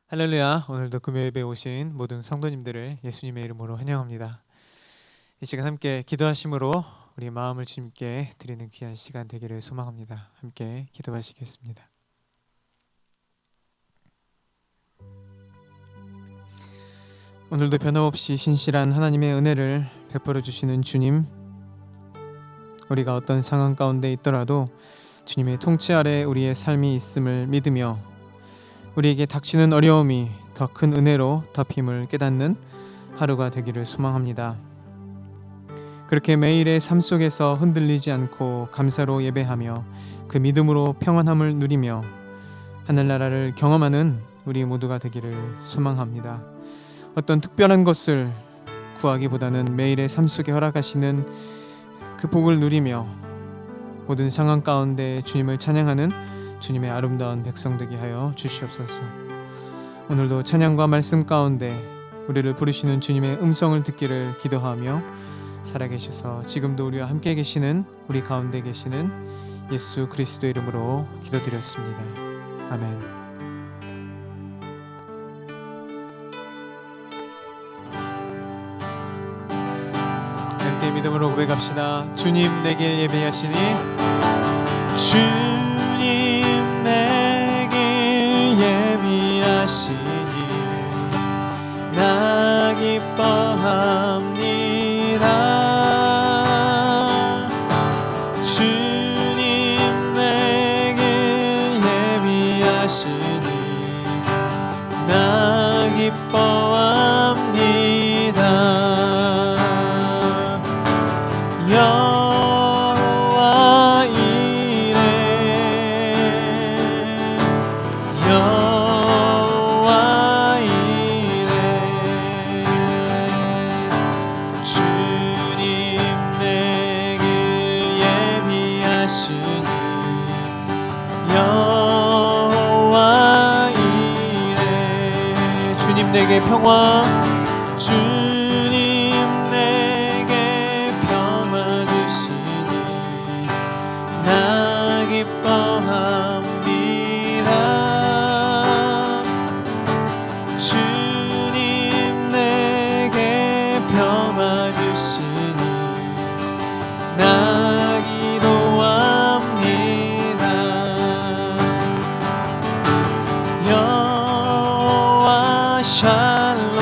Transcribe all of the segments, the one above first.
할렐루야. 오늘도 금요 예배에 오신 모든 성도님들을 예수님의 이름으로 환영합니다. 이 시간 함께 기도하심으로 우리 마음을 주님께 드리는 귀한 시간 되기를 소망합니다. 함께 기도하시겠습니다. 오늘도 변함없이 신실한 하나님의 은혜를 베풀어 주시는 주님, 우리가 어떤 상황 가운데 있더라도 주님의 통치 아래 우리의 삶이 있음을 믿으며 우리에게 닥치는 어려움이 더 큰 은혜로 덮임을 깨닫는 하루가 되기를 소망합니다. 그렇게 매일의 삶 속에서 흔들리지 않고 감사로 예배하며 그 믿음으로 평안함을 누리며 하늘나라를 경험하는 우리 모두가 되기를 소망합니다. 어떤 특별한 것을 구하기보다는 매일의 삶 속에 허락하시는 그 복을 누리며 모든 상황 가운데 주님을 찬양하는 주님의 아름다운 백성 되게 하여 주시옵소서. 오늘도 찬양과 말씀 가운데 우리를 부르시는 주님의 음성을 듣기를 기도하며 살아계셔서 지금도 우리와 함께 계시는 우리 가운데 계시는 예수 그리스도 이름으로 기도드렸습니다. 아멘. 함께 믿음으로 고백합시다. 주님 내게 예배하시니 주님 내게 예비하시니 나 기뻐합니다. 주님 내게 예비하시니 나 기뻐합니다. 여호와 이레 여호와 이레 주님 내게 예비하시니 여호와 이레 주님 내게 평화 주님 내게 평화 주시니 나 기뻐합니다. 주님 내게 평화 주시니 나 기도합니다. 여호와 샬롬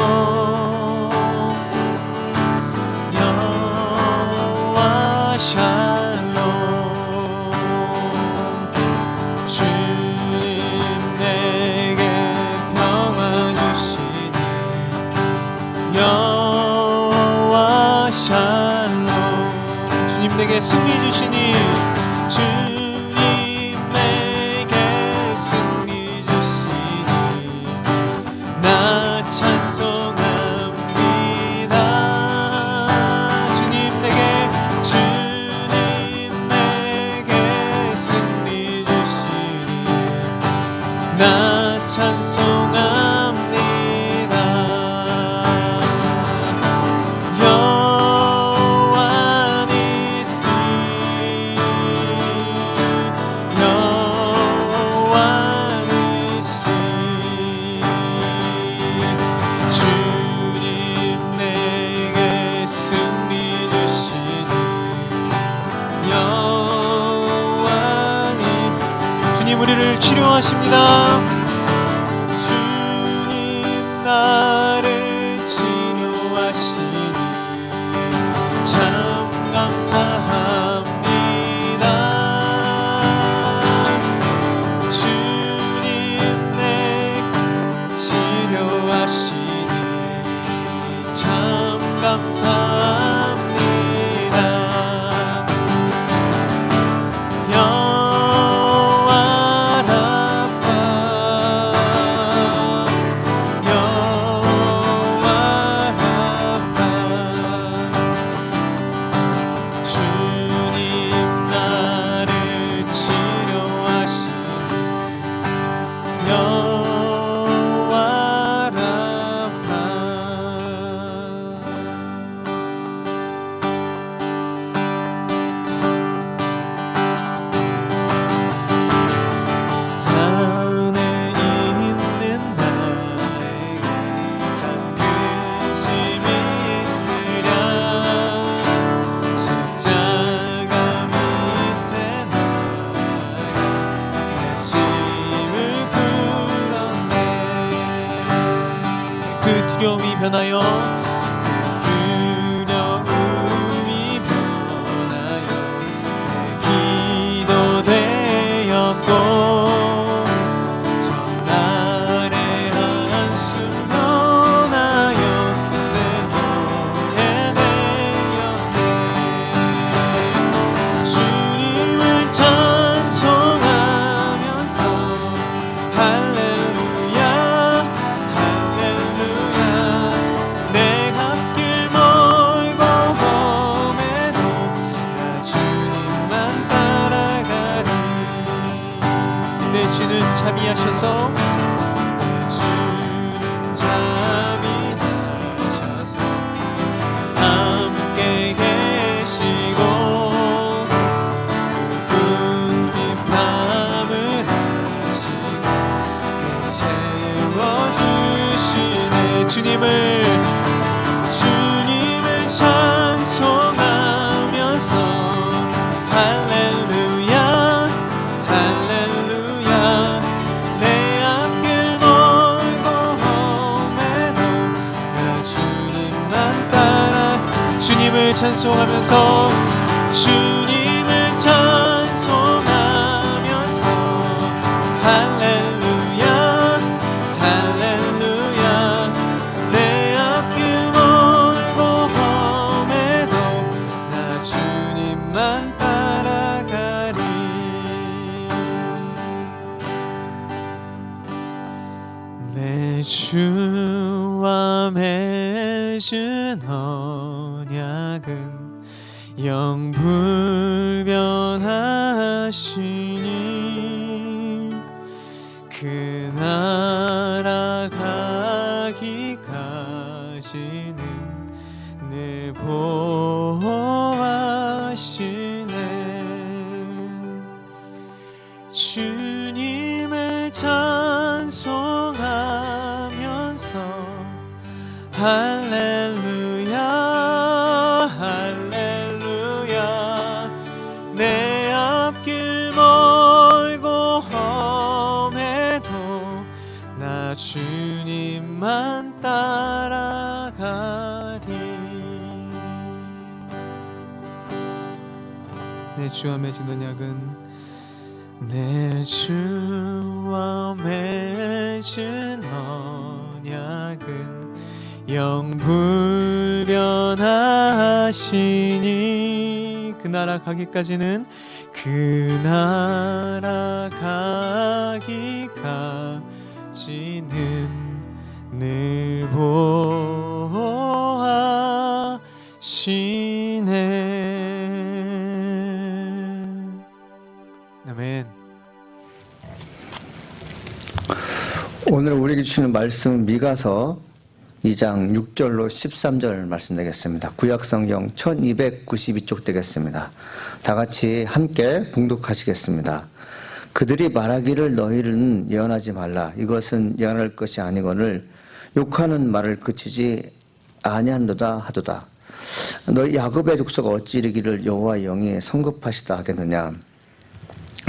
여호와 샬롬 주님 내게 평화 주시니 여호와 샬롬 주님 내게 승리 주시니 주님 내게 승리 주시니 나 찬송합니다. 주님 내게 승리 주시니 나 찬송합니다. 여호와 니시 여호와 니시 주님 내게 승리 주시니 여호와니 주님 우리를 치료하십니다. 주님 나를 치료하시니 참 감사합니다. 주님 내 치료하시니 참 감사합니다. 여호와 라파 여호와 변하여 그 두려움이 변하여 내 기도 되었고 전날의 한숨 변하여 내 노래 되었네. 주님을 찬송하면서 할렐루야 할렐루야 내 앞길 멀고 험해도 나 주님만 따라가리. 내 주는 자비하셔서 내 주는 자비하셔서 함께 계시고 굵은 밤을 하시고 채워주시네. 주님을 찬송하면서 할렐루야 할렐루야 내 앞길 멀고 험해도 나 주님만 따라. 주님을 찬송하면서 주님을 찬송하면서 할렐루야 할렐루야 내 앞길 멀고 험해도 나 주님만 따라가리. 내 주와 맺은 언약은 영불변하시니 그 나라 가기까지는 늘 보호하시네. 주님을 찬송하면서 할렐루야 할렐루야 내 앞길 멀고 험해도 나 주님만 따라가리. 내 주와 맺은 언약은 내 주와 맺은 언약은 영불변하시니 그 나라 가기까지는 그 나라 가기까지는 늘 보호하시네. 아멘. 오늘 우리에게 주시는 말씀은 미가서 2장 6절로 13절 말씀 되겠습니다. 구약성경 1292쪽 되겠습니다. 다 같이 함께 봉독하시겠습니다. 그들이 말하기를 너희는 예언하지 말라. 이것은 예언할 것이 아니거늘 욕하는 말을 그치지 아니한도다 하도다. 너희 야곱의 족속가 어찌 이르기를 여호와의 영이 성급하시다 하겠느냐.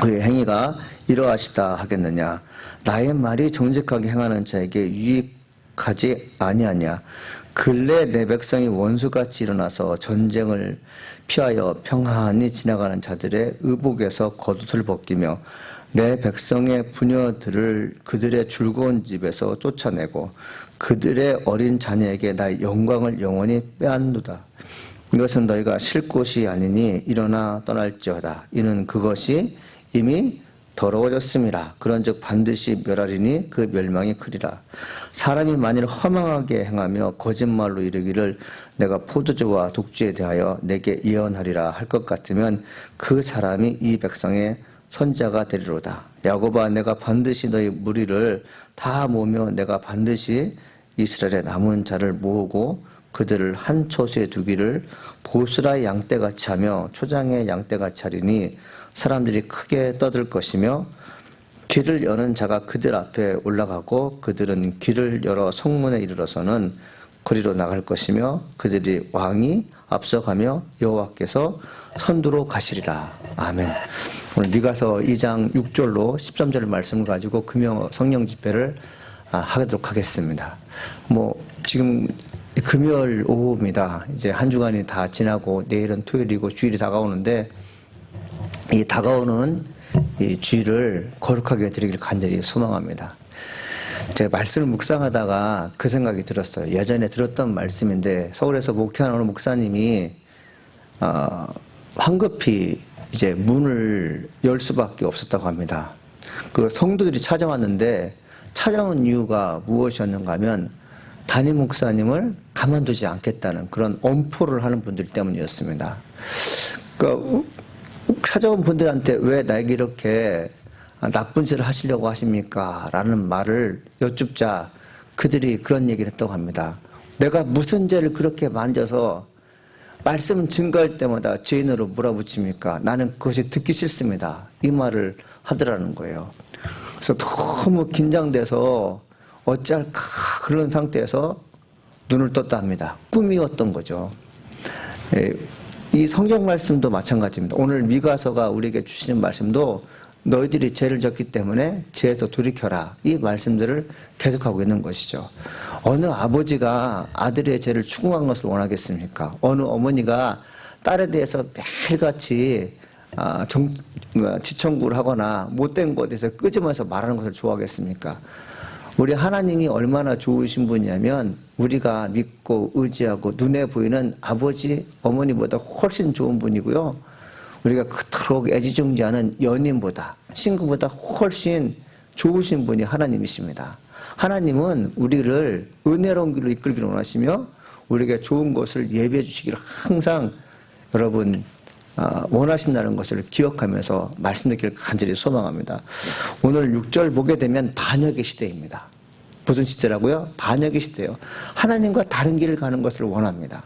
그의 행위가 이러하시다 하겠느냐. 나의 말이 정직하게 행하는 자에게 유익하지 아니하냐. 근래 내 백성이 원수같이 일어나서 전쟁을 피하여 평안히 지나가는 자들의 의복에서 겉옷을 벗기며 내 백성의 부녀들을 그들의 즐거운 집에서 쫓아내고 그들의 어린 자녀에게 나의 영광을 영원히 빼앗노다. 이것은 너희가 쉴 곳이 아니니 일어나 떠날지어다. 이는 그것이 이미 더러워졌음이라. 그런즉 반드시 멸하리니 그 멸망이 크리라. 사람이 만일 허망하게 행하며 거짓말로 이르기를 내가 포도주와 독주에 대하여 내게 예언하리라 할 것 같으면 그 사람이 이 백성의 선자가 되리로다. 야곱아, 내가 반드시 너희 무리를 다 모으며 내가 반드시 이스라엘의 남은 자를 모으고 그들을 한 초소에 두기를 보스라의 양떼같이 하며 초장의 양떼같이 하리니 사람들이 크게 떠들 것이며 길을 여는 자가 그들 앞에 올라가고 그들은 길을 열어 성문에 이르러서는 거리로 나갈 것이며 그들이 왕이 앞서가며 여호와께서 선두로 가시리라. 아멘. 오늘 미가서 2장 6절로 13절 말씀을 가지고 금요 성령 집회를 하도록 하겠습니다. 지금 금요일 오후입니다. 이제 한 주간이 다 지나고 내일은 토요일이고 주일이 다가오는데 이 다가오는 이 주일을 거룩하게 드리길 간절히 소망합니다. 제가 말씀을 묵상하다가 그 생각이 들었어요. 예전에 들었던 말씀인데 서울에서 목회하는 어느 목사님이 황급히 이제 문을 열 수밖에 없었다고 합니다. 그 성도들이 찾아왔는데 찾아온 이유가 무엇이었는가 하면 담임 목사님을 가만두지 않겠다는 그런 엄포를 하는 분들 때문이었습니다. 그러니까 찾아온 분들한테 왜 나에게 이렇게 나쁜 짓을 하시려고 하십니까? 라는 말을 여쭙자 그들이 그런 얘기를 했다고 합니다. 내가 무슨 죄를 그렇게 만져서 말씀 증거할 때마다 죄인으로 몰아붙입니까? 나는 그것이 듣기 싫습니다. 이 말을 하더라는 거예요. 그래서 너무 긴장돼서 어찌할까 그런 상태에서 눈을 떴다 합니다. 꿈이었던 거죠. 이 성경 말씀도 마찬가지입니다. 오늘 미가서가 우리에게 주시는 말씀도 너희들이 죄를 졌기 때문에 죄에서 돌이켜라. 이 말씀들을 계속하고 있는 것이죠. 어느 아버지가 아들의 죄를 추궁한 것을 원하겠습니까? 어느 어머니가 딸에 대해서 매일같이 지청구를 하거나 못된 것에 대해서 끄집어서 말하는 것을 좋아하겠습니까? 우리 하나님이 얼마나 좋으신 분이냐면 우리가 믿고 의지하고 눈에 보이는 아버지, 어머니보다 훨씬 좋은 분이고요. 우리가 그토록 애지중지하는 연인보다, 친구보다 훨씬 좋으신 분이 하나님이십니다. 하나님은 우리를 은혜로운 길로 이끌기를 원하시며 우리에게 좋은 것을 예비해 주시기를 항상 여러분 원하신다는 것을 기억하면서 말씀드리기를 간절히 소망합니다. 오늘 6절 보게 되면 반역의 시대입니다. 무슨 시대라고요? 반역의 시대예요. 하나님과 다른 길을 가는 것을 원합니다.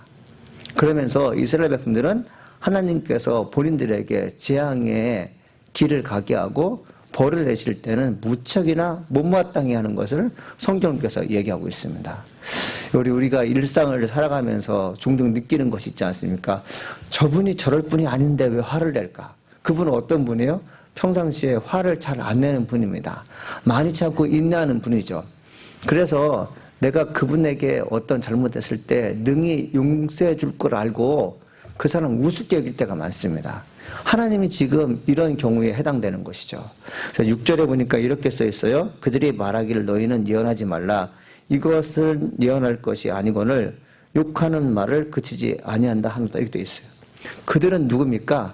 그러면서 이스라엘 백성들은 하나님께서 본인들에게 재앙의 길을 가게 하고 벌을 내실 때는 무척이나 못마땅해 하는 것을 성경께서 얘기하고 있습니다. 우리가 일상을 살아가면서 종종 느끼는 것이 있지 않습니까? 저분이 저럴 분이 아닌데 왜 화를 낼까? 그분은 어떤 분이에요? 평상시에 화를 잘 안 내는 분입니다. 많이 참고 인내하는 분이죠. 그래서 내가 그분에게 어떤 잘못했을 때 능히 용서해 줄 걸 알고 그 사람 우습게 여길 때가 많습니다. 하나님이 지금 이런 경우에 해당되는 것이죠. 그래서 6절에 보니까 이렇게 써 있어요. 그들이 말하기를 너희는 예언하지 말라. 이것을 예언할 것이 아니거늘 욕하는 말을 그치지 아니한다 하면서 이렇게 돼 있어요. 그들은 누굽니까?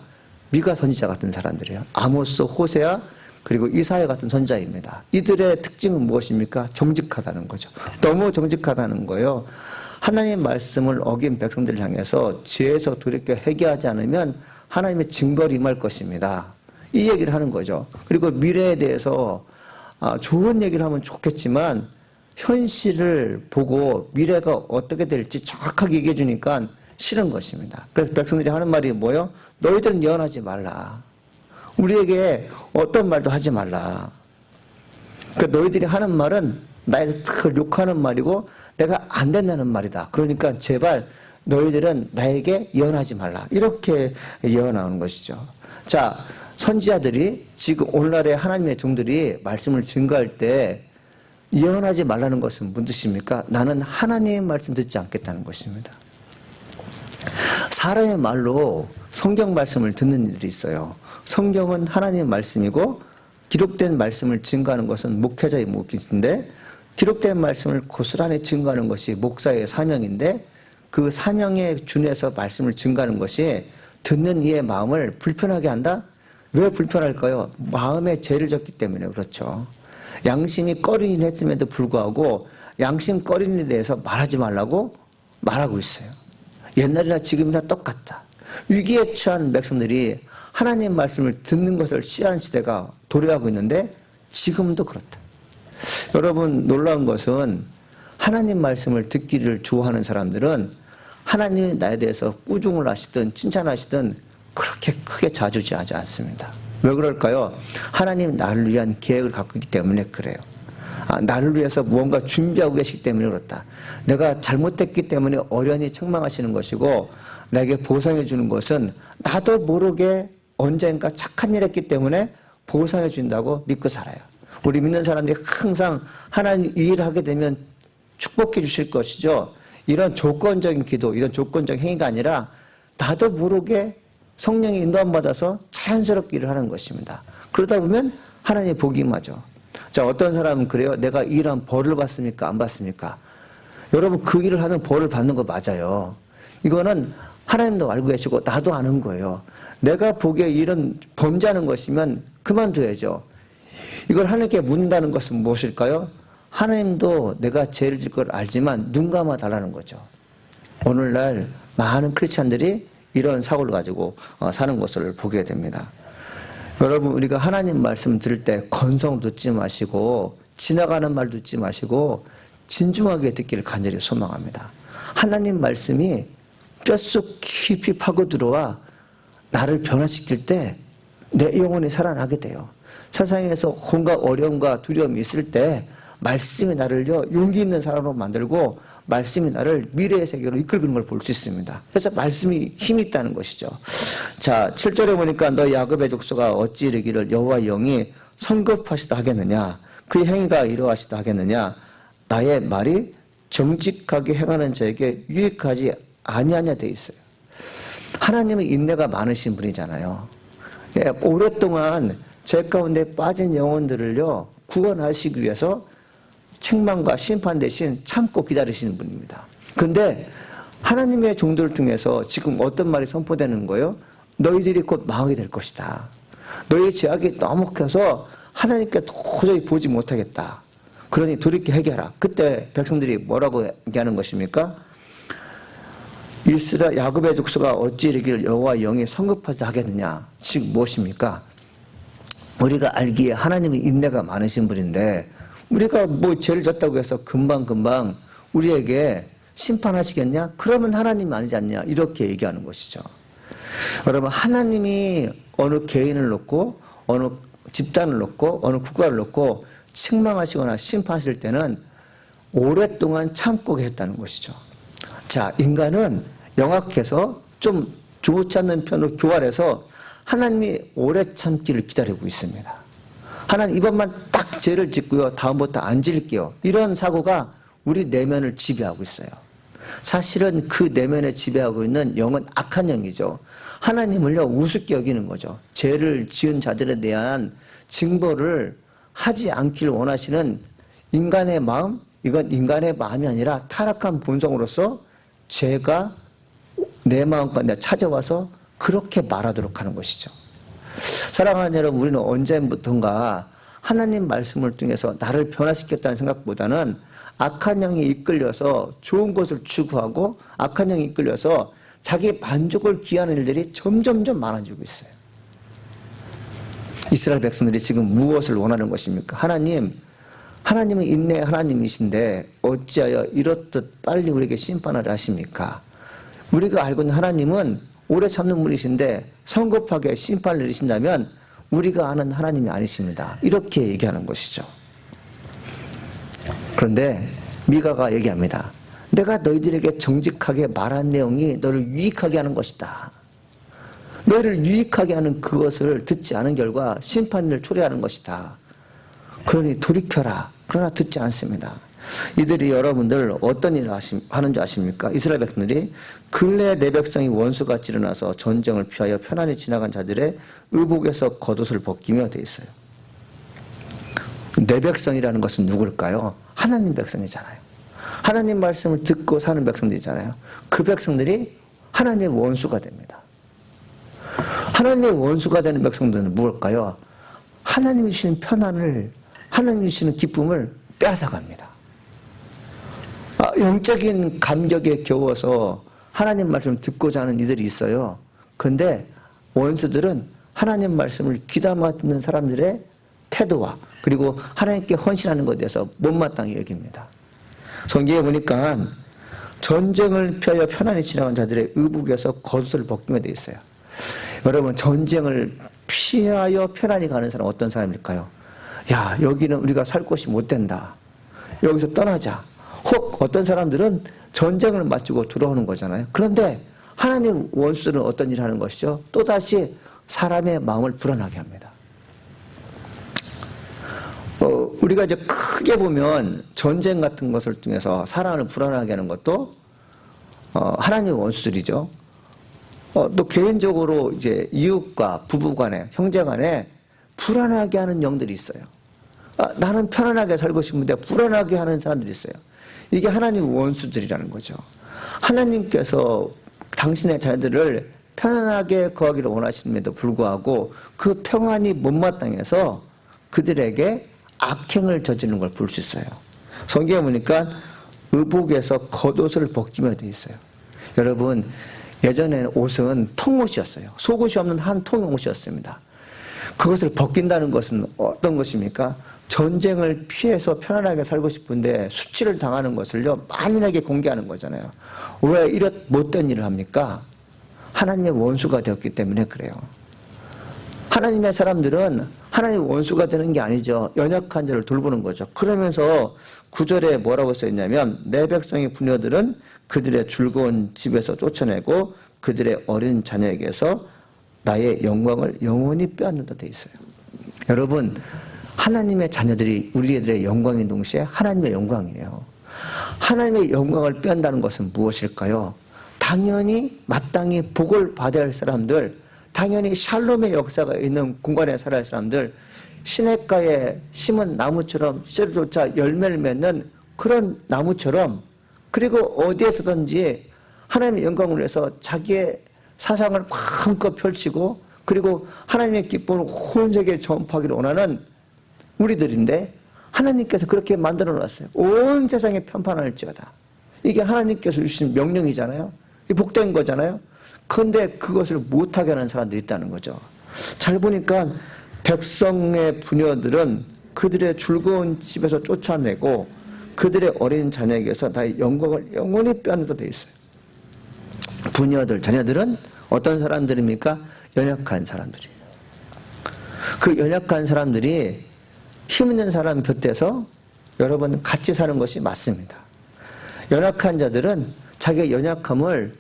미가 선지자 같은 사람들이에요. 아모스, 호세아 그리고 이사야 같은 선지자입니다. 이들의 특징은 무엇입니까? 정직하다는 거죠. 너무 정직하다는 거예요. 하나님의 말씀을 어긴 백성들을 향해서 죄에서 돌이켜 회개하지 않으면 하나님의 징벌이 임할 것입니다. 이 얘기를 하는 거죠. 그리고 미래에 대해서 좋은 얘기를 하면 좋겠지만 현실을 보고 미래가 어떻게 될지 정확하게 얘기해 주니까 싫은 것입니다. 그래서 백성들이 하는 말이 뭐예요? 너희들은 예언하지 말라. 우리에게 어떤 말도 하지 말라. 그러니까 너희들이 하는 말은 나에서 탁 욕하는 말이고 내가 안 된다는 말이다. 그러니까 제발 너희들은 나에게 예언하지 말라. 이렇게 예언하는 것이죠. 자, 선지자들이 지금 오늘날의 하나님의 종들이 말씀을 증거할 때 예언하지 말라는 것은 무슨 뜻입니까? 나는 하나님의 말씀 듣지 않겠다는 것입니다. 사람의 말로 성경 말씀을 듣는 이들이 있어요. 성경은 하나님의 말씀이고 기록된 말씀을 증거하는 것은 목회자의 몫인데 기록된 말씀을 고스란히 증거하는 것이 목사의 사명인데 그 사명에 준해서 말씀을 증거하는 것이 듣는 이의 마음을 불편하게 한다? 왜 불편할까요? 마음에 죄를 졌기 때문에 그렇죠. 양심이 꺼리긴 했음에도 불구하고 양심 꺼리는 데 대해서 말하지 말라고 말하고 있어요. 옛날이나 지금이나 똑같다. 위기에 처한 백성들이 하나님 말씀을 듣는 것을 싫어하는 시대가 도래하고 있는데 지금도 그렇다. 여러분 놀라운 것은 하나님 말씀을 듣기를 좋아하는 사람들은 하나님이 나에 대해서 꾸중을 하시든 칭찬하시든 그렇게 크게 좌지우지하지 않습니다. 왜 그럴까요? 하나님 나를 위한 계획을 갖고 있기 때문에 그래요. 나를 위해서 무언가 준비하고 계시기 때문에 그렇다. 내가 잘못했기 때문에 어련히 책망하시는 것이고 내게 보상해 주는 것은 나도 모르게 언젠가 착한 일 했기 때문에 보상해 준다고 믿고 살아요. 우리 믿는 사람들이 항상 하나님 이 일을 하게 되면 축복해 주실 것이죠. 이런 조건적인 기도, 이런 조건적 행위가 아니라 나도 모르게 성령의 인도함 받아서 자연스럽게 일을 하는 것입니다. 그러다 보면 하나님의 복이 임하죠. 자, 어떤 사람은 그래요. 내가 이 일하면 벌을 받습니까? 안 받습니까? 여러분, 그 일을 하면 벌을 받는 거 맞아요. 이거는 하나님도 알고 계시고 나도 아는 거예요. 내가 보기에 일은 범죄하는 것이면 그만둬야죠. 이걸 하나님께 묻는다는 것은 무엇일까요? 하나님도 내가 죄를 질 걸 알지만 눈 감아 달라는 거죠. 오늘날 많은 크리스찬들이 이런 사고를 가지고 사는 것을 보게 됩니다. 여러분, 우리가 하나님 말씀 들을 때 건성 듣지 마시고 지나가는 말 듣지 마시고 진중하게 듣기를 간절히 소망합니다. 하나님 말씀이 뼛속 깊이 파고 들어와 나를 변화시킬 때 내 영혼이 살아나게 돼요. 세상에서 온갖 어려움과 두려움이 있을 때 말씀이 나를요 용기 있는 사람으로 만들고 말씀이 나를 미래의 세계로 이끌는 걸 볼 수 있습니다. 그래서 말씀이 힘이 있다는 것이죠. 자, 7절에 보니까 너 야곱의 족속아 어찌 이르기를 여호와의 영이 성급하시다 하겠느냐, 그 행위가 이러하시다 하겠느냐, 나의 말이 정직하게 행하는 자에게 유익하지 아니하냐 돼 있어요. 하나님은 인내가 많으신 분이잖아요. 예, 오랫동안 죄 가운데 빠진 영혼들을요 구원하시기 위해서 책망과 심판 대신 참고 기다리시는 분입니다. 그런데 하나님의 종들을 통해서 지금 어떤 말이 선포되는 거예요? 너희들이 곧 망하게 될 것이다. 너희의 죄악이 너무 커서 하나님께 도저히 보지 못하겠다. 그러니 돌이켜 회개하라. 그때 백성들이 뭐라고 얘기하는 것입니까? 이스라엘 야곱의 족속아 어찌 이르기를 여호와의 영이 성급하지 하겠느냐. 즉 무엇입니까? 우리가 알기에 하나님이 인내가 많으신 분인데 우리가 뭐 죄를 졌다고 해서 금방금방 우리에게 심판하시겠냐? 그러면 하나님이 아니지 않냐? 이렇게 얘기하는 것이죠. 여러분, 하나님이 어느 개인을 놓고 어느 집단을 놓고 어느 국가를 놓고 책망하시거나 심판하실 때는 오랫동안 참고 계셨다는 것이죠. 자, 인간은 영악해서 좀 좋지 않는 편으로 교활해서 하나님이 오래 참기를 기다리고 있습니다. 하나님 이번만 딱 죄를 짓고요 다음부터 안 질게요. 이런 사고가 우리 내면을 지배하고 있어요. 사실은 그 내면에 지배하고 있는 영은 악한 영이죠. 하나님을요 우습게 여기는 거죠. 죄를 지은 자들에 대한 징벌을 하지 않기를 원하시는 인간의 마음, 이건 인간의 마음이 아니라 타락한 본성으로서 죄가 내 마음 가운데 찾아와서 그렇게 말하도록 하는 것이죠. 사랑하는 여러분, 우리는 언제부턴가 하나님 말씀을 통해서 나를 변화시켰다는 생각보다는 악한 영이 이끌려서 좋은 것을 추구하고 악한 영이 이끌려서 자기 만족을 기하는 일들이 점점점 많아지고 있어요. 이스라엘 백성들이 지금 무엇을 원하는 것입니까? 하나님은 인내의 하나님이신데 어찌하여 이렇듯 빨리 우리에게 심판을 하십니까? 우리가 알고 있는 하나님은 오래 참는 분이신데 성급하게 심판을 내리신다면 우리가 아는 하나님이 아니십니다. 이렇게 얘기하는 것이죠. 그런데 미가가 얘기합니다. 내가 너희들에게 정직하게 말한 내용이 너를 유익하게 하는 것이다. 너희를 유익하게 하는 그것을 듣지 않은 결과 심판을 초래하는 것이다. 그러니 돌이켜라. 그러나 듣지 않습니다. 이들이 여러분들 어떤 일을 하는 줄 아십니까? 이스라엘 백성들이 근래 내 백성이 원수같이 일어나서 전쟁을 피하여 편안히 지나간 자들의 의복에서 겉옷을 벗기며 돼 있어요. 내 백성이라는 것은 누굴까요? 하나님 백성이잖아요. 하나님 말씀을 듣고 사는 백성들이잖아요. 그 백성들이 하나님의 원수가 됩니다. 하나님의 원수가 되는 백성들은 무엇일까요? 하나님이 주시는 편안을, 하나님이 주시는 기쁨을 빼앗아갑니다. 영적인 감격에 겨워서 하나님 말씀을 듣고자 하는 이들이 있어요. 그런데 원수들은 하나님 말씀을 귀담아 듣는 사람들의 태도와 그리고 하나님께 헌신하는 것에 대해서 못마땅히 여깁니다. 성경에 보니까 전쟁을 피하여 편안히 지나간 자들의 의복에서 겉옷을 벗기며 되어 있어요. 여러분, 전쟁을 피하여 편안히 가는 사람은 어떤 사람일까요? 야, 여기는 우리가 살 곳이 못 된다. 여기서 떠나자. 혹 어떤 사람들은 전쟁을 마치고 돌아오는 거잖아요. 그런데 하나님 원수들은 어떤 일을 하는 것이죠? 또다시 사람의 마음을 불안하게 합니다. 우리가 이제 크게 보면 전쟁 같은 것을 통해서 사람을 불안하게 하는 것도 하나님의 원수들이죠. 또 개인적으로 이제 이웃과 부부간에 형제간에 불안하게 하는 영들이 있어요. 나는 편안하게 살고 싶은데 불안하게 하는 사람들이 있어요. 이게 하나님의 원수들이라는 거죠. 하나님께서 당신의 자녀들을 편안하게 거하기를 원하시는데도 불구하고 그 평안이 못마땅해서 그들에게 악행을 저지르는 걸 볼 수 있어요. 성경에 보니까 의복에서 겉옷을 벗기며 되어 있어요. 여러분, 예전에는 옷은 통옷이었어요. 속옷이 없는 한 통의 옷이었습니다. 그것을 벗긴다는 것은 어떤 것입니까? 전쟁을 피해서 편안하게 살고 싶은데 수치를 당하는 것을요 만인에게 공개하는 거잖아요. 왜 이런 못된 일을 합니까? 하나님의 원수가 되었기 때문에 그래요. 하나님의 사람들은 하나님의 원수가 되는 게 아니죠. 연약한 자를 돌보는 거죠. 그러면서 9절에 뭐라고 써있냐면 내 백성의 부녀들은 그들의 즐거운 집에서 쫓아내고 그들의 어린 자녀에게서 나의 영광을 영원히 빼앗는다 돼 있어요. 여러분, 하나님의 자녀들이 우리들의 영광인 동시에 하나님의 영광이에요. 하나님의 영광을 빼앗는다는 것은 무엇일까요? 당연히 마땅히 복을 받아야 할 사람들, 당연히 샬롬의 역사가 있는 공간에 살아야 할 사람들, 시냇가에 심은 나무처럼 씨로조차 열매를 맺는 그런 나무처럼, 그리고 어디에서든지 하나님의 영광을 위해서 자기의 사상을 마음껏 펼치고 그리고 하나님의 기쁨을 온 세계에 전파하기를 원하는 우리들인데 하나님께서 그렇게 만들어 놨어요. 온 세상에 편판할지어다. 이게 하나님께서 주신 명령이잖아요. 이 복된 거잖아요. 그런데 그것을 못하게 하는 사람들이 있다는 거죠. 잘 보니까 백성의 부녀들은 그들의 즐거운 집에서 쫓아내고 그들의 어린 자녀에게서 나의 영광을 영원히 빼앗는다 되어 있어요. 부녀들, 자녀들은 어떤 사람들입니까? 연약한 사람들이에요. 그 연약한 사람들이 힘 있는 사람 곁에서 여러분 같이 사는 것이 맞습니다. 연약한 자들은 자기의 연약함을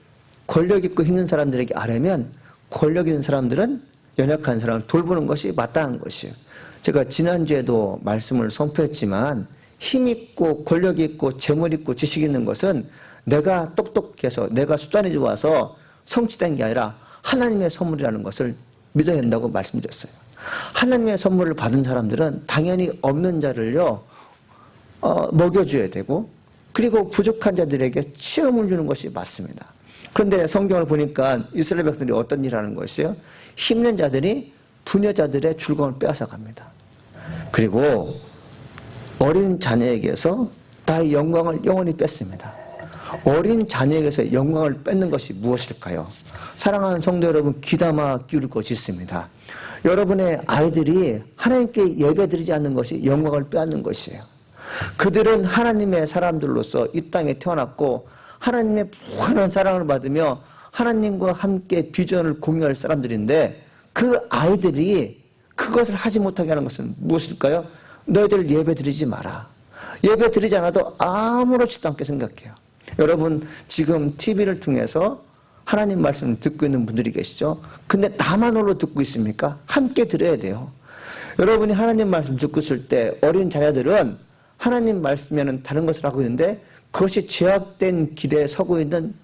권력 있고 힘든 사람들에게 아뢰면 권력 있는 사람들은 연약한 사람을 돌보는 것이 마땅한 것이에요. 제가 지난주에도 말씀을 선포했지만 힘 있고 권력 있고 재물 있고 지식 있는 것은 내가 똑똑해서 내가 수단이 좋아서 성취된 게 아니라 하나님의 선물이라는 것을 믿어야 된다고 말씀드렸어요. 하나님의 선물을 받은 사람들은 당연히 없는 자를요 먹여줘야 되고 그리고 부족한 자들에게 치험을 주는 것이 맞습니다. 그런데 성경을 보니까 이스라엘 백성들이 어떤 일을 하는 것이요? 힘든 자들이 부녀자들의 즐거움을 빼앗아 갑니다. 그리고 어린 자녀에게서 나의 영광을 영원히 뺐습니다. 어린 자녀에게서 영광을 뺏는 것이 무엇일까요? 사랑하는 성도 여러분, 귀담아 기울일 것이 있습니다. 여러분의 아이들이 하나님께 예배드리지 않는 것이 영광을 빼앗는 것이에요. 그들은 하나님의 사람들로서 이 땅에 태어났고 하나님의 무한한 사랑을 받으며 하나님과 함께 비전을 공유할 사람들인데 그 아이들이 그것을 하지 못하게 하는 것은 무엇일까요? 너희들 예배드리지 마라. 예배드리지 않아도 아무렇지도 않게 생각해요. 여러분, 지금 TV를 통해서 하나님 말씀을 듣고 있는 분들이 계시죠? 근데 나만 홀로 듣고 있습니까? 함께 들어야 돼요. 여러분이 하나님 말씀 듣고 있을 때 어린 자녀들은 하나님 말씀에는 다른 것을 하고 있는데 그것이 죄악된 길에 서고 있는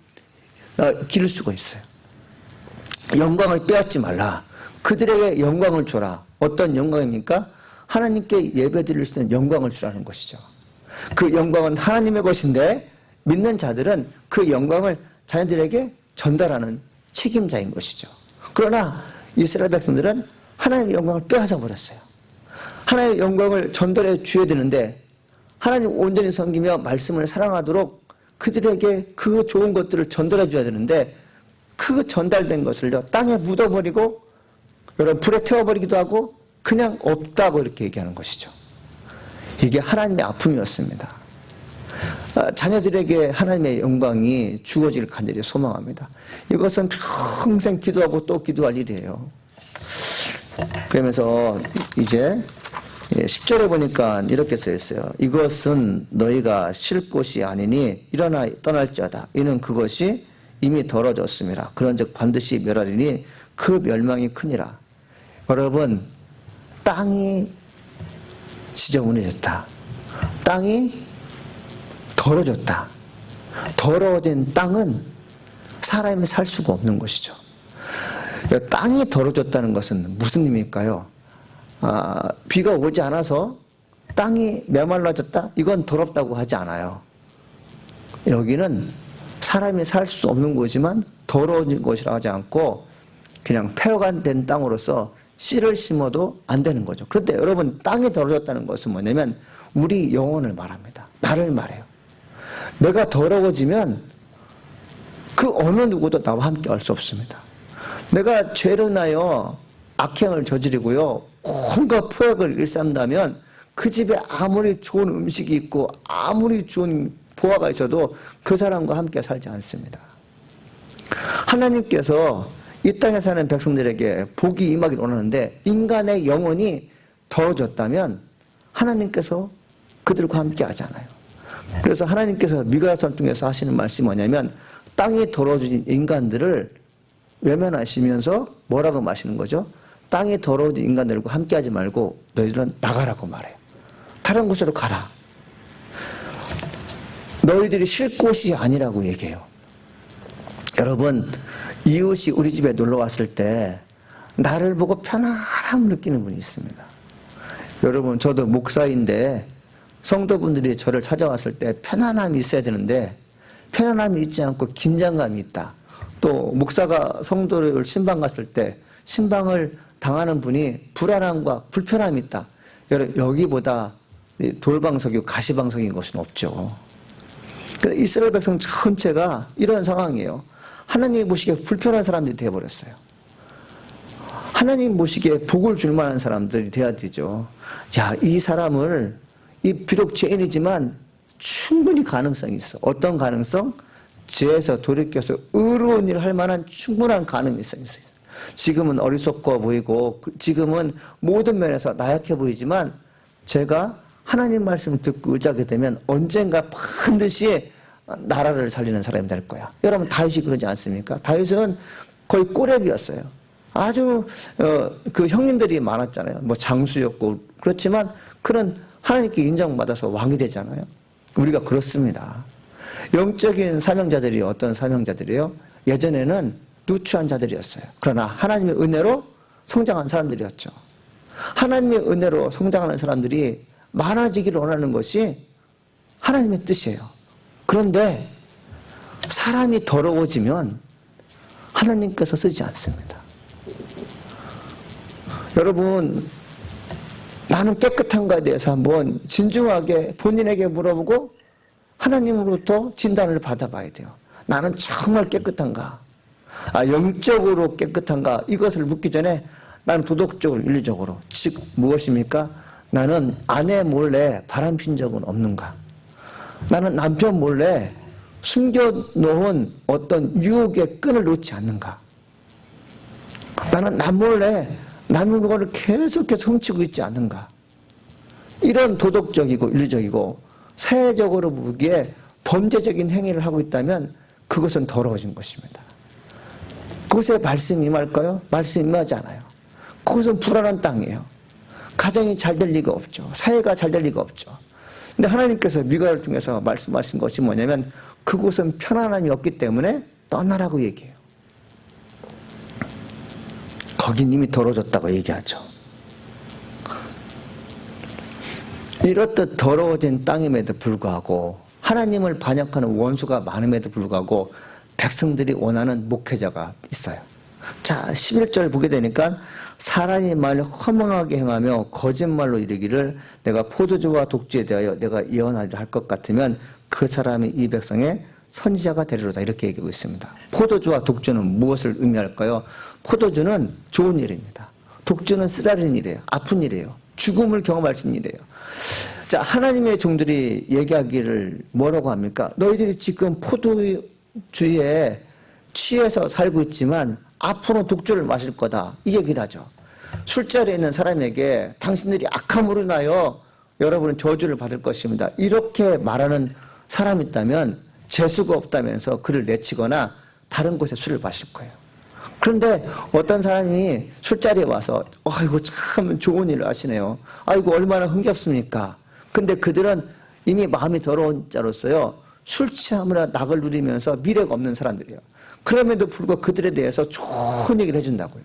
길일 수가 있어요. 영광을 빼앗지 말라. 그들에게 영광을 줘라. 어떤 영광입니까? 하나님께 예배드릴 수 있는 영광을 주라는 것이죠. 그 영광은 하나님의 것인데 믿는 자들은 그 영광을 자녀들에게 전달하는 책임자인 것이죠. 그러나 이스라엘 백성들은 하나님의 영광을 빼앗아 버렸어요. 하나님의 영광을 전달해 줘야 되는데 하나님 온전히 섬기며 말씀을 사랑하도록 그들에게 그 좋은 것들을 전달해 줘야 되는데 그 전달된 것을요 땅에 묻어버리고 여러분 불에 태워버리기도 하고 그냥 없다고 이렇게 얘기하는 것이죠. 이게 하나님의 아픔이었습니다. 자녀들에게 하나님의 영광이 주어질 간절히 소망합니다. 이것은 평생 기도하고 또 기도할 일이에요. 그러면서 이제 10절에 보니까 이렇게 써 있어요. 이것은 너희가 쉴 곳이 아니니 일어나 떠날지어다. 이는 그것이 이미 더러졌습니다. 그런즉 반드시 멸하리니 그 멸망이 크니라. 여러분, 땅이 지저분해졌다. 땅이 더러워졌다. 더러워진 땅은 사람이 살 수가 없는 것이죠. 땅이 더러워졌다는 것은 무슨 의미일까요? 비가 오지 않아서 땅이 메말라졌다? 이건 더럽다고 하지 않아요. 여기는 사람이 살 수 없는 곳이지만 더러워진 곳이라고 하지 않고 그냥 폐허간 땅으로서 씨를 심어도 안 되는 거죠. 그런데 여러분, 땅이 더러워졌다는 것은 뭐냐면 우리 영혼을 말합니다. 나를 말해요. 내가 더러워지면 그 어느 누구도 나와 함께 할 수 없습니다. 내가 죄로 인하여 악행을 저지르고요, 온갖 포악을 일삼다면 그 집에 아무리 좋은 음식이 있고 아무리 좋은 보화가 있어도 그 사람과 함께 살지 않습니다. 하나님께서 이 땅에 사는 백성들에게 복이 임하기를 원하는데 인간의 영혼이 더러워졌다면 하나님께서 그들과 함께 하잖아요. 그래서 하나님께서 미가서를 통해서 하시는 말씀이 뭐냐면 땅이 더러워진 인간들을 외면하시면서 뭐라고 마시는 거죠? 땅이 더러워진 인간들과 함께하지 말고 너희들은 나가라고 말해요. 다른 곳으로 가라. 너희들이 쉴 곳이 아니라고 얘기해요. 여러분, 이웃이 우리 집에 놀러 왔을 때 나를 보고 편안함을 느끼는 분이 있습니다. 여러분, 저도 목사인데 성도분들이 저를 찾아왔을 때 편안함이 있어야 되는데 편안함이 있지 않고 긴장감이 있다. 또 목사가 성도를 신방 갔을 때 신방을 당하는 분이 불안함과 불편함이 있다. 여기보다 돌방석이고 가시방석인 것은 없죠. 이스라엘 백성 전체가 이런 상황이에요. 하나님 보시기에 불편한 사람들이 되어버렸어요. 하나님 보시기에 복을 줄 만한 사람들이 돼야 되죠. 자, 이 사람을 비록 죄인이지만 충분히 가능성이 있어. 어떤 가능성? 죄에서 돌이켜서 의로운 일을 할 만한 충분한 가능성이 있어요. 지금은 어리석고 보이고 지금은 모든 면에서 나약해 보이지만 제가 하나님 말씀을 듣고 의지하게 되면 언젠가 반드시 나라를 살리는 사람이 될 거야. 여러분, 다윗이 그러지 않습니까? 다윗은 거의 꼬렙이었어요. 아주 그 형님들이 많았잖아요. 뭐 장수였고 그렇지만 그런 하나님께 인정받아서 왕이 되잖아요. 우리가 그렇습니다. 영적인 사명자들이 어떤 사명자들이에요? 예전에는 누추한 자들이었어요. 그러나 하나님의 은혜로 성장한 사람들이었죠. 하나님의 은혜로 성장하는 사람들이 많아지기를 원하는 것이 하나님의 뜻이에요. 그런데 사람이 더러워지면 하나님께서 쓰지 않습니다. 여러분, 나는 깨끗한가에 대해서 한번 진중하게 본인에게 물어보고 하나님으로부터 진단을 받아봐야 돼요. 나는 정말 깨끗한가? 영적으로 깨끗한가? 이것을 묻기 전에 나는 도덕적으로, 윤리적으로, 즉 무엇입니까? 나는 아내 몰래 바람핀 적은 없는가? 나는 남편 몰래 숨겨놓은 어떤 유혹의 끈을 놓지 않는가? 나는 남 몰래 남의 물건을 계속해서 훔치고 있지 않는가? 이런 도덕적이고 윤리적이고 사회적으로 보기에 범죄적인 행위를 하고 있다면 그것은 더러워진 것입니다. 그것에 말씀이 임할까요? 말씀이 임하지 않아요. 그것은 불안한 땅이에요. 가정이 잘 될 리가 없죠. 사회가 잘 될 리가 없죠. 근데 하나님께서 미가를 통해서 말씀하신 것이 뭐냐면 그곳은 편안함이 없기 때문에 떠나라고 얘기해요. 거긴 이미 더러워졌다고 얘기하죠. 이렇듯 더러워진 땅임에도 불구하고 하나님을 반역하는 원수가 많음에도 불구하고 백성들이 원하는 목회자가 있어요. 자, 11절 보게 되니까 사람이 말을 허망하게 행하며 거짓말로 이르기를 내가 포도주와 독주에 대하여 내가 예언하리라 할 것 같으면 그 사람이 이 백성의 선지자가 되리로다, 이렇게 얘기하고 있습니다. 포도주와 독주는 무엇을 의미할까요? 포도주는 좋은 일입니다. 독주는 쓰다리는 일이에요. 아픈 일이에요. 죽음을 경험할 수 있는 일이에요. 자, 하나님의 종들이 얘기하기를 뭐라고 합니까? 너희들이 지금 포도주에 취해서 살고 있지만 앞으로 독주를 마실 거다, 이 얘기를 하죠. 술자리에 있는 사람에게 당신들이 악함으로 인하여 여러분은 저주를 받을 것입니다, 이렇게 말하는 사람이 있다면 재수가 없다면서 그를 내치거나 다른 곳에 술을 마실 거예요. 그런데 어떤 사람이 술자리에 와서 아이고 참 좋은 일을 하시네요. 아이고 얼마나 흥겹습니까? 근데 그들은 이미 마음이 더러운 자로서요. 술 취함으로 낙을 누리면서 미래가 없는 사람들이에요. 그럼에도 불구하고 그들에 대해서 좋은 얘기를 해준다고요.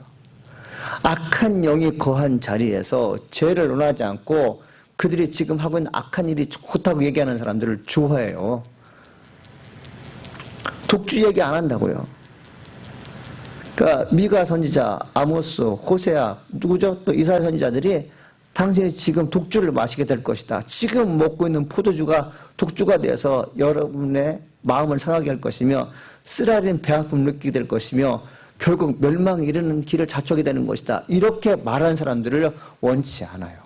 악한 영이 거한 자리에서 죄를 논하지 않고 그들이 지금 하고 있는 악한 일이 좋다고 얘기하는 사람들을 좋아해요. 독주 얘기 안 한다고요. 그러니까 미가 선지자, 아모스, 호세아, 누구죠? 또 이사야 선지자들이 당신이 지금 독주를 마시게 될 것이다. 지금 먹고 있는 포도주가 독주가 돼서 여러분의 마음을 상하게 할 것이며 쓰라린 배아픔을 느끼게 될 것이며 결국 멸망에 이르는 길을 자초하게 되는 것이다. 이렇게 말하는 사람들을 원치 않아요.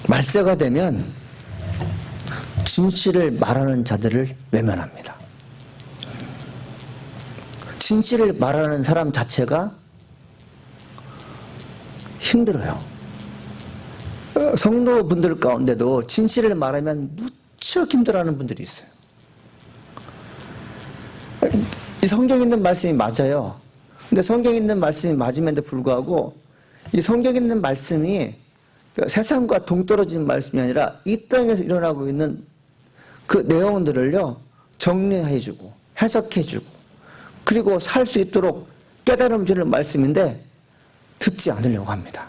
말세가 되면 진실을 말하는 자들을 외면합니다. 진실을 말하는 사람 자체가 힘들어요. 성도분들 가운데도 진실을 말하면 무척 힘들어하는 분들이 있어요. 이 성경에 있는 말씀이 맞아요. 근데 성경에 있는 말씀이 맞음에도 불구하고 이 성경에 있는 말씀이 세상과 동떨어진 말씀이 아니라 이 땅에서 일어나고 있는 그 내용들을요 정리해주고 해석해주고 그리고 살 수 있도록 깨달음 주는 말씀인데 듣지 않으려고 합니다.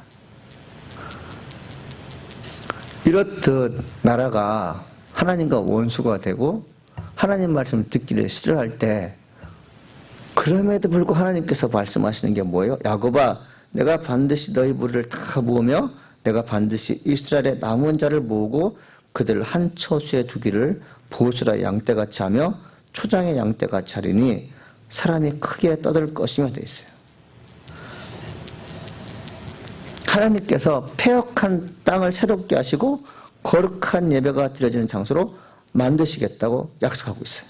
이렇듯 나라가 하나님과 원수가 되고 하나님 말씀을 듣기를 싫어할 때 그럼에도 불구하고 하나님께서 말씀하시는 게 뭐예요? 야곱아 내가 반드시 너희 무리를 다 모으며 내가 반드시 이스라엘의 남은 자를 모으고 그들을 한 처수에 두기를 보수라 양떼같이 하며 초장의 양떼같이 하리니 사람이 크게 떠들 것이며 되어 있어요. 하나님께서 패역한 땅을 새롭게 하시고 거룩한 예배가 드려지는 장소로 만드시겠다고 약속하고 있어요.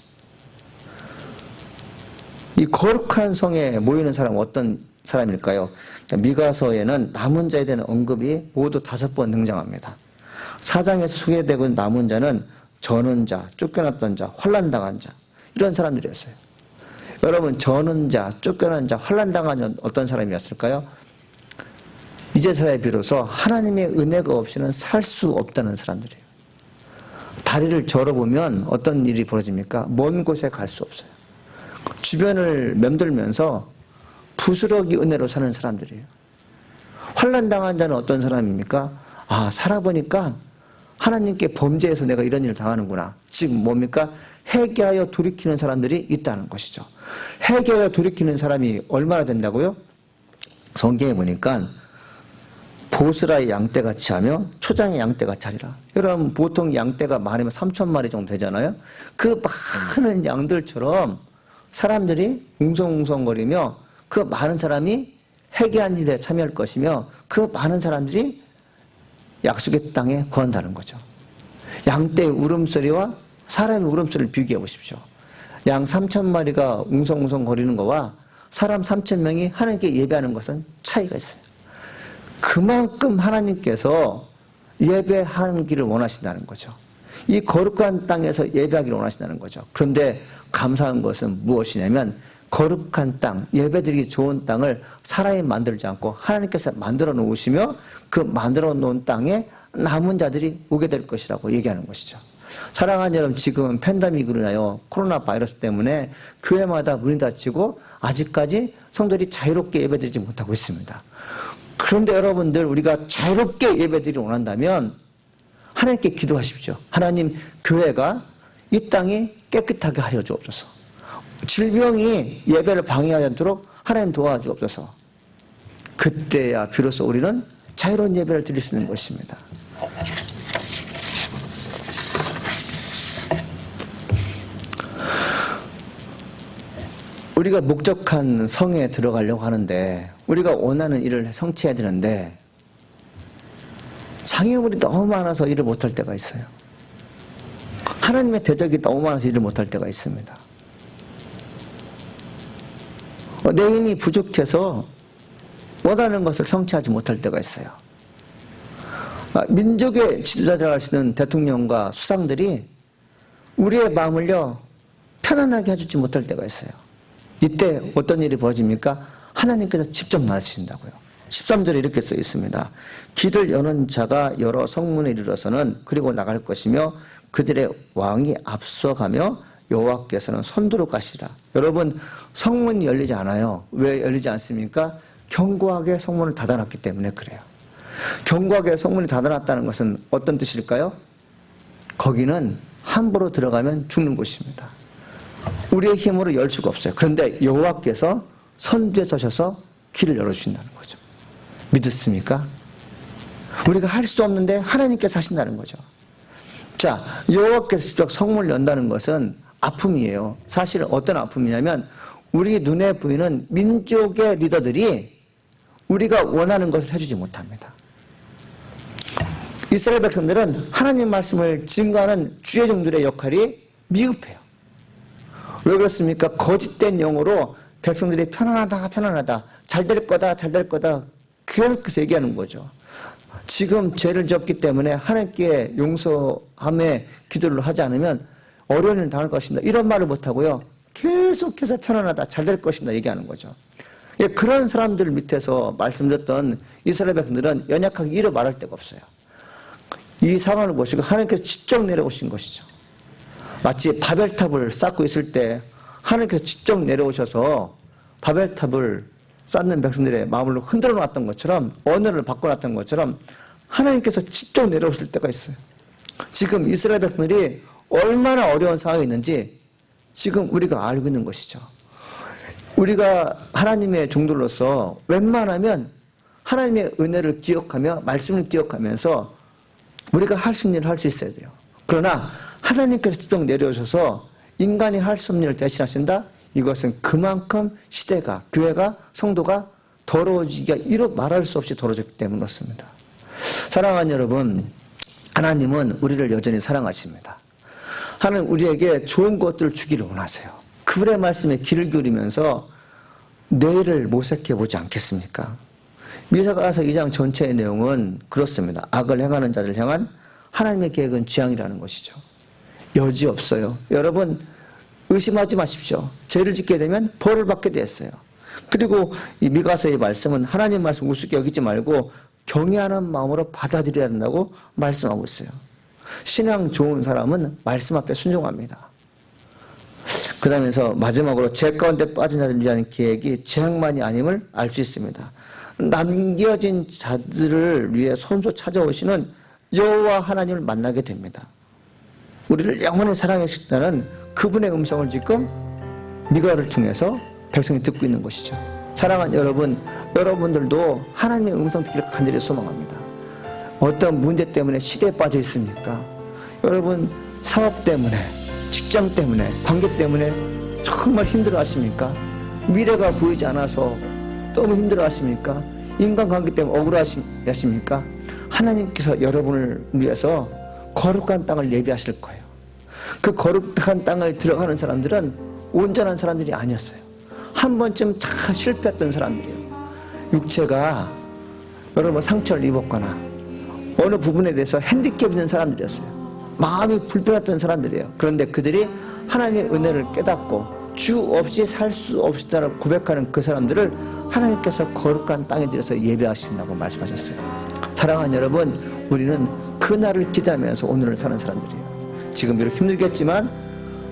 이 거룩한 성에 모이는 사람은 어떤 사람일까요? 미가서에는 남은 자에 대한 언급이 모두 5번 등장합니다. 4장에서 소개되고 있는 남은 자는 저는 자, 쫓겨났던 자, 환난당한 자 이런 사람들이었어요. 여러분 저는 자, 쫓겨난 자, 환난당한 어떤 사람이었을까요? 이제서야 비로소 하나님의 은혜가 없이는 살 수 없다는 사람들이에요. 다리를 절어보면 어떤 일이 벌어집니까? 먼 곳에 갈 수 없어요. 주변을 맴돌면서 부스러기 은혜로 사는 사람들이에요. 환난당한 자는 어떤 사람입니까? 아, 살아보니까 하나님께 범죄해서 내가 이런 일을 당하는구나. 지금 뭡니까? 회개하여 돌이키는 사람들이 있다는 것이죠. 회개하여 돌이키는 사람이 얼마나 된다고요? 성경에 보니까 보스라의 양떼같이 하며 초장의 양떼같이 하리라. 여러분 보통 양떼가 많으면 3,000마리 정도 되잖아요. 그 많은 양들처럼 사람들이 웅성웅성거리며 그 많은 사람이 회개한 일에 참여할 것이며 그 많은 사람들이 약속의 땅에 거한다는 거죠. 양떼의 울음소리와 사람의 울음소리를 비교해 보십시오. 양 3,000마리가 웅성웅성 거리는 거와 사람 3,000명이 하나님께 예배하는 것은 차이가 있어요. 그만큼 하나님께서 예배하기를 원하신다는 거죠. 이 거룩한 땅에서 예배하기를 원하신다는 거죠. 그런데 감사한 것은 무엇이냐면 거룩한 땅, 예배드리기 좋은 땅을 사람이 만들지 않고 하나님께서 만들어 놓으시며 그 만들어 놓은 땅에 남은 자들이 오게 될 것이라고 얘기하는 것이죠. 사랑하는 여러분, 지금 팬데믹으로 인하여 코로나 바이러스 때문에 교회마다 문이 닫히고 아직까지 성도들이 자유롭게 예배드리지 못하고 있습니다. 그런데 여러분들, 우리가 자유롭게 예배드리기 원한다면 하나님께 기도하십시오. 하나님, 교회가 이 땅이 깨끗하게 하여 주옵소서. 질병이 예배를 방해하지 않도록 하나님 도와주옵소서. 그때야 비로소 우리는 자유로운 예배를 드릴 수 있는 것입니다. 우리가 목적한 성에 들어가려고 하는데, 우리가 원하는 일을 성취해야 되는데 장애물이 너무 많아서 일을 못할 때가 있어요. 하나님의 대적이 너무 많아서 일을 못할 때가 있습니다. 내 힘이 부족해서 원하는 것을 성취하지 못할 때가 있어요. 민족의 지도자들 하시는 대통령과 수상들이 우리의 마음을요 편안하게 해주지 못할 때가 있어요. 이때 어떤 일이 벌어집니까? 하나님께서 직접 나서신다고요. 13절에 이렇게 써 있습니다. 길을 여는 자가 여러 성문에 이르러서는 그리고 나갈 것이며 그들의 왕이 앞서가며 여호와께서는 선두로 가시라. 여러분, 성문이 열리지 않아요. 왜 열리지 않습니까? 견고하게 성문을 닫아놨기 때문에 그래요. 견고하게 성문이 닫아놨다는 것은 어떤 뜻일까요? 거기는 함부로 들어가면 죽는 곳입니다. 우리의 힘으로 열 수가 없어요. 그런데 여호와께서 선두에 서셔서 길을 열어주신다는 거죠. 믿었습니까? 우리가 할 수 없는데 하나님께서 하신다는 거죠. 자, 여호와께서 직접 성문을 연다는 것은 아픔이에요. 사실 어떤 아픔이냐면 우리 눈에 보이는 민족의 리더들이 우리가 원하는 것을 해주지 못합니다. 이스라엘 백성들은 하나님 말씀을 증거하는 주의 종들의 역할이 미흡해요. 왜 그렇습니까? 거짓된 영어로 백성들이 편안하다, 편안하다, 잘 될 거다, 잘 될 거다 계속해서 얘기하는 거죠. 지금 죄를 졌기 때문에 하나님께 용서함에 기도를 하지 않으면 어려운 일을 당할 것입니다. 이런 말을 못하고요. 계속해서 편안하다, 잘 될 것입니다 얘기하는 거죠. 예, 그런 사람들 밑에서 말씀드렸던 이스라엘 백성들은 연약하게 이루 말할 데가 없어요. 이 상황을 보시고 하나님께서 직접 내려오신 것이죠. 마치 바벨탑을 쌓고 있을 때 하나님께서 직접 내려오셔서 바벨탑을 쌓는 백성들의 마음을 흔들어 놨던 것처럼, 언어를 바꿔놨던 것처럼 하나님께서 직접 내려오실 때가 있어요. 지금 이스라엘 백성들이 얼마나 어려운 상황이 있는지 지금 우리가 알고 있는 것이죠. 우리가 하나님의 종들로서 웬만하면 하나님의 은혜를 기억하며 말씀을 기억하면서 우리가 할 수 있는 일을 할 수 있어야 돼요. 그러나 하나님께서 직접 내려오셔서 인간이 할 수 없는 일을 대신하신다? 이것은 그만큼 시대가, 교회가, 성도가 더러워지기가 이루 말할 수 없이 더러워졌기 때문에 그렇습니다. 사랑하는 여러분, 하나님은 우리를 여전히 사랑하십니다. 하나님 우리에게 좋은 것들을 주기를 원하세요. 그분의 말씀에 귀를 기울이면서 내일을 모색해 보지 않겠습니까? 미사가서 2장 전체의 내용은 그렇습니다. 악을 행하는 자를 향한 하나님의 계획은 지향이라는 것이죠. 여지 없어요. 여러분 의심하지 마십시오. 죄를 짓게 되면 벌을 받게 됐어요. 그리고 이 미가서의 말씀은 하나님 말씀 우습게 여기지 말고 경외하는 마음으로 받아들여야 된다고 말씀하고 있어요. 신앙 좋은 사람은 말씀 앞에 순종합니다. 그러면서 마지막으로 죄 가운데 빠진 자들을 위한 계획이 죄악만이 아님을 알 수 있습니다. 남겨진 자들을 위해 손수 찾아오시는 여호와 하나님을 만나게 됩니다. 우리를 영원히 사랑하시다는 그분의 음성을 지금 미가를 통해서 백성이 듣고 있는 것이죠. 사랑하는 여러분, 여러분들도 하나님의 음성 듣기를 간절히 소망합니다. 어떤 문제 때문에 시대에 빠져 있습니까? 여러분 사업 때문에, 직장 때문에, 관계 때문에 정말 힘들어 하십니까? 미래가 보이지 않아서 너무 힘들어 하십니까? 인간관계 때문에 억울하십니까? 하나님께서 여러분을 위해서 거룩한 땅을 예비하실 거예요. 그 거룩한 땅을 들어가는 사람들은 온전한 사람들이 아니었어요. 한 번쯤 다 실패했던 사람들이에요. 육체가 여러분 상처를 입었거나 어느 부분에 대해서 핸디캡 있는 사람들이었어요. 마음이 불편했던 사람들이에요. 그런데 그들이 하나님의 은혜를 깨닫고 주 없이 살 수 없다고 고백하는 그 사람들을 하나님께서 거룩한 땅에 들여서 예배하신다고 말씀하셨어요. 사랑하는 여러분, 우리는 그날을 기대하면서 오늘을 사는 사람들이에요. 지금 비록 힘들겠지만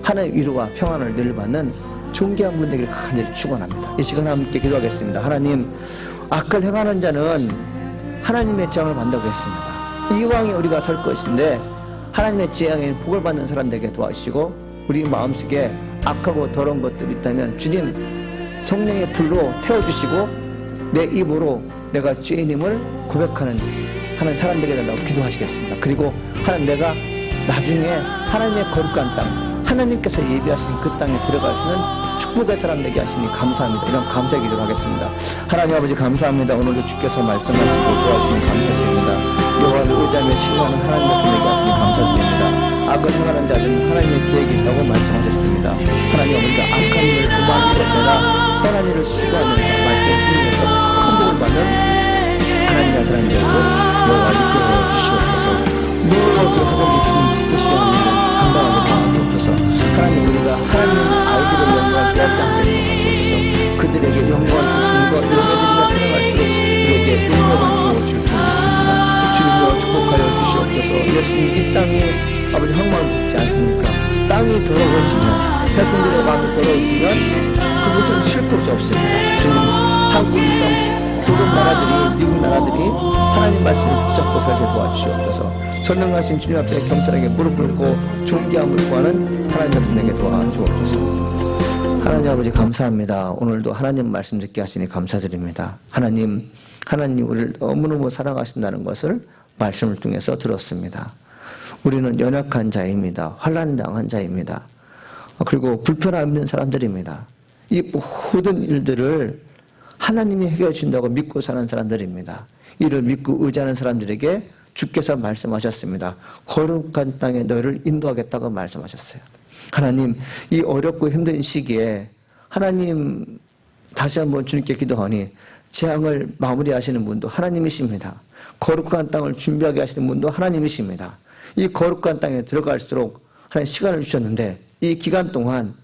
하나님의 위로와 평안을 늘 받는 존귀한 분 되기를 간절히 축원합니다. 이 시간 함께 기도하겠습니다. 하나님, 악을 행하는 자는 하나님의 재앙을 받는다고 했습니다. 이왕에 우리가 설 것인데 하나님의 재앙에 복을 받는 사람 되게 도와주시고 우리 마음속에 악하고 더러운 것들이 있다면 주님 성령의 불로 태워주시고 내 입으로 내가 죄인임을 고백하는 하는 사람 되게 달라고 기도하시겠습니다. 그리고 하나님, 내가 나중에 하나님의 거룩한 땅, 하나님께서 예비하신 그 땅에 들어갈 수 있는 축복의 사람 되게 하시니 감사합니다. 이런 감사의 기도를 하겠습니다. 하나님 아버지 감사합니다. 오늘도 주께서 말씀하시고 도와주시니 감사드립니다. 여호와를 의지하며 신뢰하는 하나님의 손 되게 하시니 감사드립니다. 악을 행하는 자들은 하나님의 계획이 있다고 말씀하셨습니다. 하나님, 우리가 악한 일을 도모하는 것보다 선한 일을 추구하면서 말씀을 힘내서 큰 복을 받는 하나님의 사람이 되어서 여호와 이끌어 주시옵소서. 무엇을 하든지 주님 뜻이 아니면 감당하게 도와주옵소서. 하나님 우리가 하나님 아이들의 영광을 빼앗지 않게 도와주옵소서. 그들에게 영광을 주시는 것 영예드리며 태어날수록 우리에게 능력을 부어줄 줄 믿습니다. 주님이여 축복하여 주시옵소서. 예수님 이 땅이 아버지 황망을 믿지 않습니까? 땅이 더러워지면 백성들의 마음이 더러워지면 그곳은 쉴 곳이 없습니다. 주님 한국 이 땅 모든 나라들이 미국 나라들이 하나님 말씀을 붙잡고 살게 도와주시옵소서. 전능하신 주님 앞에 겸손하게 무릎 꿇고 존귀함을 구하는 하나님 백성에게 도와주옵소서. 하나님 아버지 감사합니다. 오늘도 하나님 말씀 듣게 하시니 감사드립니다. 하나님 우리를 너무너무 사랑하신다는 것을 말씀을 통해서 들었습니다. 우리는 연약한 자입니다. 환난당한 자입니다. 그리고 불편함 있는 사람들입니다. 이 모든 일들을 하나님이 해결해 준다고 믿고 사는 사람들입니다. 이를 믿고 의지하는 사람들에게 주께서 말씀하셨습니다. 거룩한 땅에 너희를 인도하겠다고 말씀하셨어요. 하나님 이 어렵고 힘든 시기에 하나님 다시 한번 주님께 기도하니 재앙을 마무리하시는 분도 하나님이십니다. 거룩한 땅을 준비하게 하시는 분도 하나님이십니다. 이 거룩한 땅에 들어갈수록 하나님 시간을 주셨는데 이 기간 동안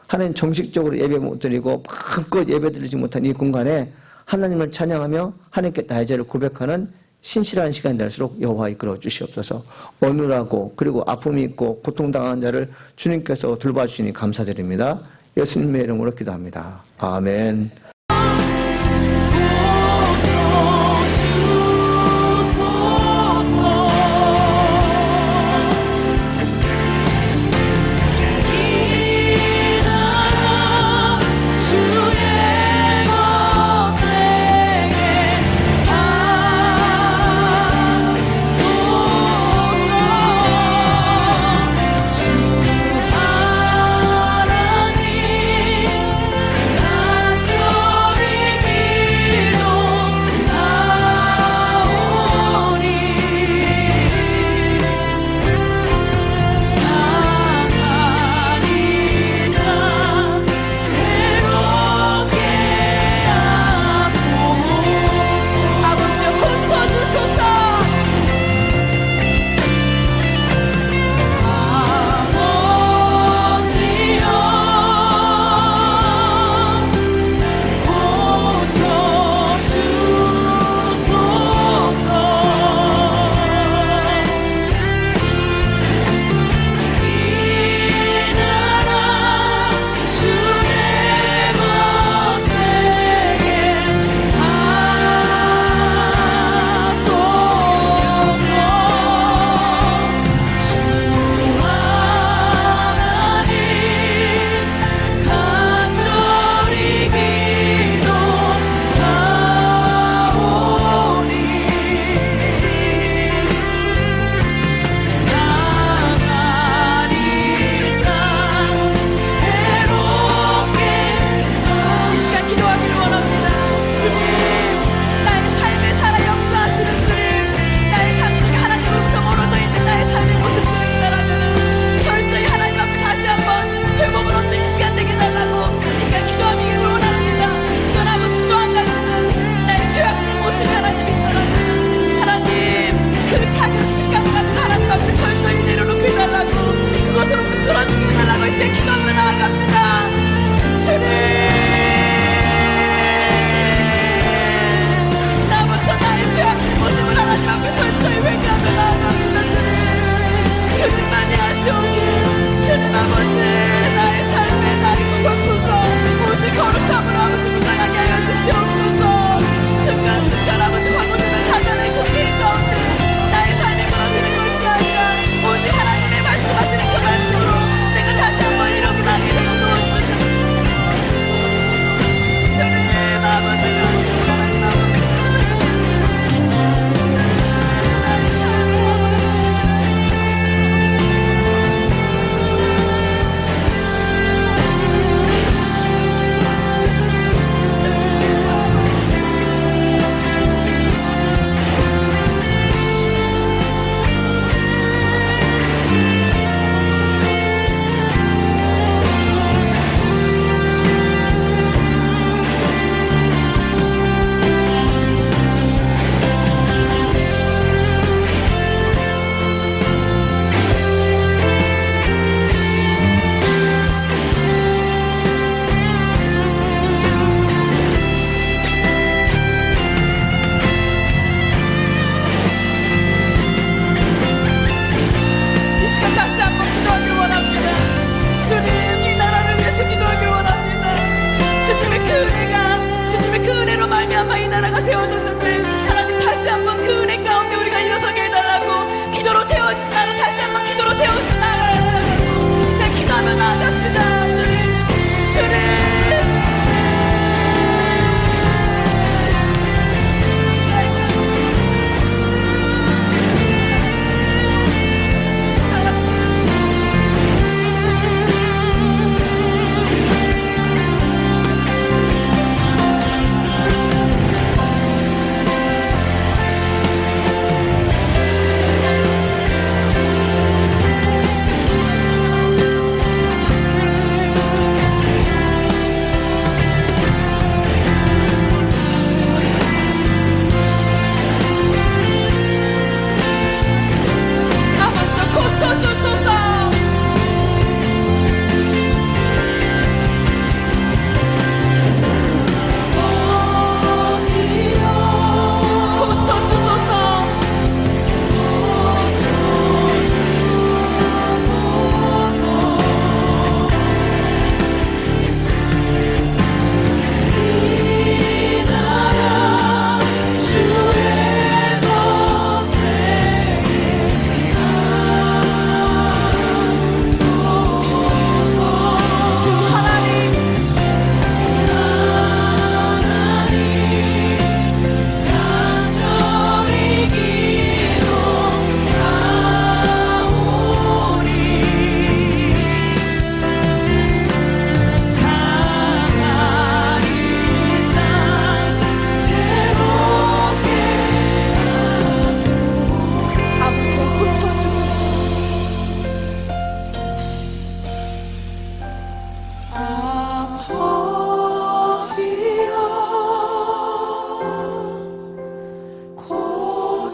하나님 정식적으로 예배 못 드리고 마음껏 예배 드리지 못한 이 공간에 하나님을 찬양하며 하나님께 나의 죄를 고백하는 신실한 시간이 될수록 여호와 이끌어 주시옵소서. 어눌하고 그리고 아픔이 있고 고통당한 자를 주님께서 돌봐주시니 감사드립니다. 예수님의 이름으로 기도합니다. 아멘. 주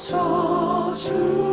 주옵소서. 주